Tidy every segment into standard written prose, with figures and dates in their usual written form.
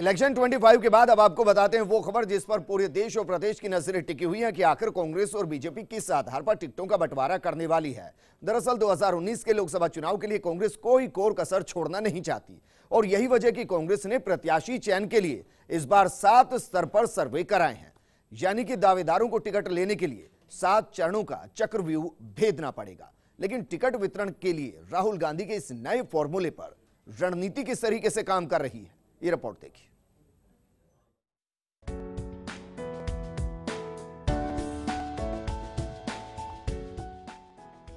Election 25 के बाद अब आपको बताते हैं वो खबर जिस पर पूरे देश और प्रदेश की नजरें टिकी हुई हैं कि आखिर कांग्रेस और बीजेपी किस आधार पर टिकटों का बंटवारा करने वाली है। दरअसल 2019 के लोकसभा चुनाव के लिए कांग्रेस कोई कोर कसर छोड़ना नहीं चाहती और यही वजह कि कांग्रेस ने प्रत्याशी चयन के लिए इस बार 7 स्तर पर सर्वे कराए हैं। यानी कि दावेदारों को टिकट लेने के लिए 7 चरणों का चक्रव्यूह भेदना पड़ेगा। लेकिन टिकट वितरण के लिए राहुल गांधी के इस नए फॉर्मूले पर रणनीति किस तरीके से काम कर रही है, ये रिपोर्ट देखिए।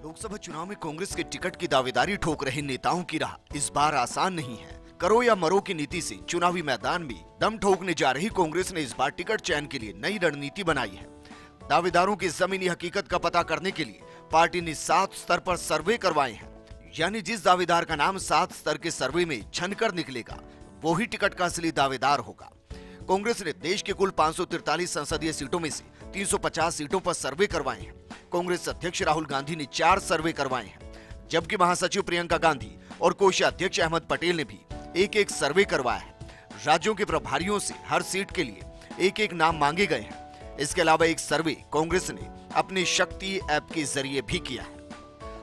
लोकसभा चुनाव में कांग्रेस के टिकट की दावेदारी ठोक रहे नेताओं की राह इस बार आसान नहीं है। करो या मरो की नीति से चुनावी मैदान में दम ठोकने जा रही कांग्रेस ने इस बार टिकट चयन के लिए नई रणनीति बनाई है। दावेदारों की जमीनी हकीकत का पता करने के लिए पार्टी ने 7 स्तर पर सर्वे करवाए हैं। यानी जिस दावेदार का नाम 7 स्तर के सर्वे में छनकर निकलेगा वो ही टिकट का असली दावेदार होगा। कांग्रेस ने देश के कुल 543 संसदीय सीटों में से 350 सीटों पर सर्वे करवाए हैं। कांग्रेस अध्यक्ष राहुल गांधी ने 4 सर्वे करवाए हैं, जबकि महासचिव प्रियंका गांधी और कोषाध्यक्ष अहमद पटेल ने भी एक सर्वे करवाया है। राज्यों के प्रभारियों से हर सीट के लिए एक नाम मांगे गए हैं। इसके अलावा एक सर्वे कांग्रेस ने अपने शक्ति ऐप के जरिए भी किया है।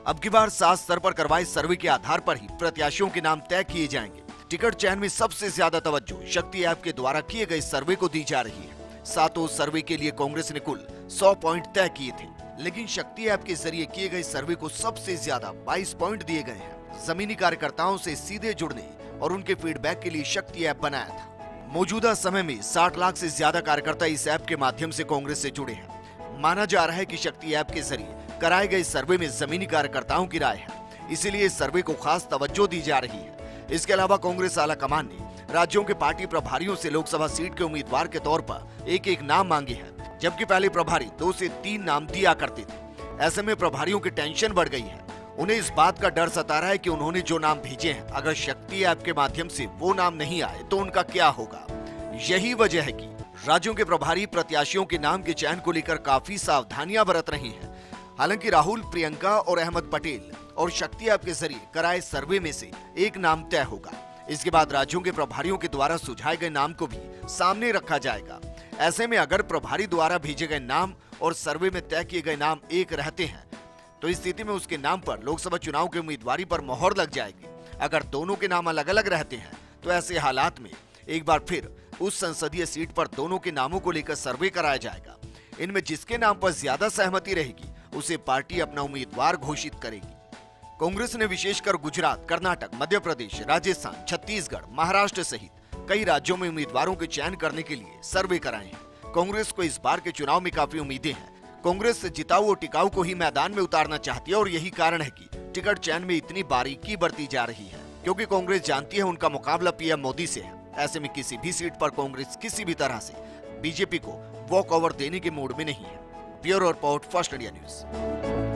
अब की बार 7 स्तर पर करवाए सर्वे के आधार पर ही प्रत्याशियों के नाम तय किए जाएंगे। टिकट चयन में सबसे ज्यादा तवज्जो शक्ति ऐप के द्वारा किए गए सर्वे को दी जा रही है। 7 सर्वे के लिए कांग्रेस ने कुल 100 पॉइंट तय किए थे, लेकिन शक्ति ऐप के जरिए किए गए सर्वे को सबसे ज्यादा 22 पॉइंट दिए गए हैं। जमीनी कार्यकर्ताओं से सीधे जुड़ने और उनके फीडबैक के लिए शक्ति ऐप बनाया था। मौजूदा समय में 60 लाख से ज्यादा कार्यकर्ता इस ऐप के माध्यम से कांग्रेस से जुड़े हैं। माना जा रहा है कि शक्ति ऐप के जरिए कराए गए सर्वे में जमीनी कार्यकर्ताओं की राय है, इसीलिए इस सर्वे को खास तवज्जो दी जा रही है। इसके अलावा कांग्रेस आला कमान ने राज्यों के पार्टी प्रभारियों से लोकसभा सीट के उम्मीदवार के तौर पर एक नाम मांगे हैं, जबकि पहले प्रभारी 2 से 3 नाम दिया करते थे। ऐसे में प्रभारियों की टेंशन बढ़ गई है। उन्हें इस बात का डर सता रहा है कि उन्होंने जो नाम भेजे हैं, अगर शक्ति ऐप के माध्यम से वो नाम नहीं आए तो उनका क्या होगा। यही वजह है कि राज्यों के प्रभारी प्रत्याशियों के नाम के चयन को लेकर काफी सावधानियां बरत रहे हैं। हालांकि राहुल, प्रियंका और अहमद पटेल और शक्ति ऐप के जरिए कराए सर्वे में से एक नाम तय होगा। इसके बाद राज्यों के प्रभारियों के द्वारा सुझाए गए नाम को भी सामने रखा जाएगा। ऐसे में अगर प्रभारी द्वारा भेजे गए नाम और सर्वे में तय किए गए नाम एक रहते हैं तो इस स्थिति में उसके नाम पर लोकसभा चुनाव की उम्मीदवारी पर मोहर लग जाएगी। अगर दोनों के नाम अलग अलग रहते हैं तो ऐसे हालात में एक बार फिर उस संसदीय सीट पर दोनों के नामों को लेकर सर्वे कराया जाएगा। इनमें जिसके नाम पर ज्यादा सहमति रहेगी उसे पार्टी अपना उम्मीदवार घोषित करेगी। कांग्रेस ने विशेषकर गुजरात, कर्नाटक, मध्य प्रदेश, राजस्थान, छत्तीसगढ़, महाराष्ट्र सहित कई राज्यों में उम्मीदवारों के चयन करने के लिए सर्वे कराए हैं। कांग्रेस को इस बार के चुनाव में काफी उम्मीदें हैं। कांग्रेस जिताऊ और टिकाऊ को ही मैदान में उतारना चाहती है और यही कारण है कि टिकट चयन में इतनी बारीकी बरती जा रही है, क्योंकि कांग्रेस जानती है उनका मुकाबला पीएम मोदी से है। ऐसे में किसी भी सीट पर कांग्रेस किसी भी तरह से बीजेपी को वॉक ओवर देने के मूड में नहीं है। Bureau report, first India news.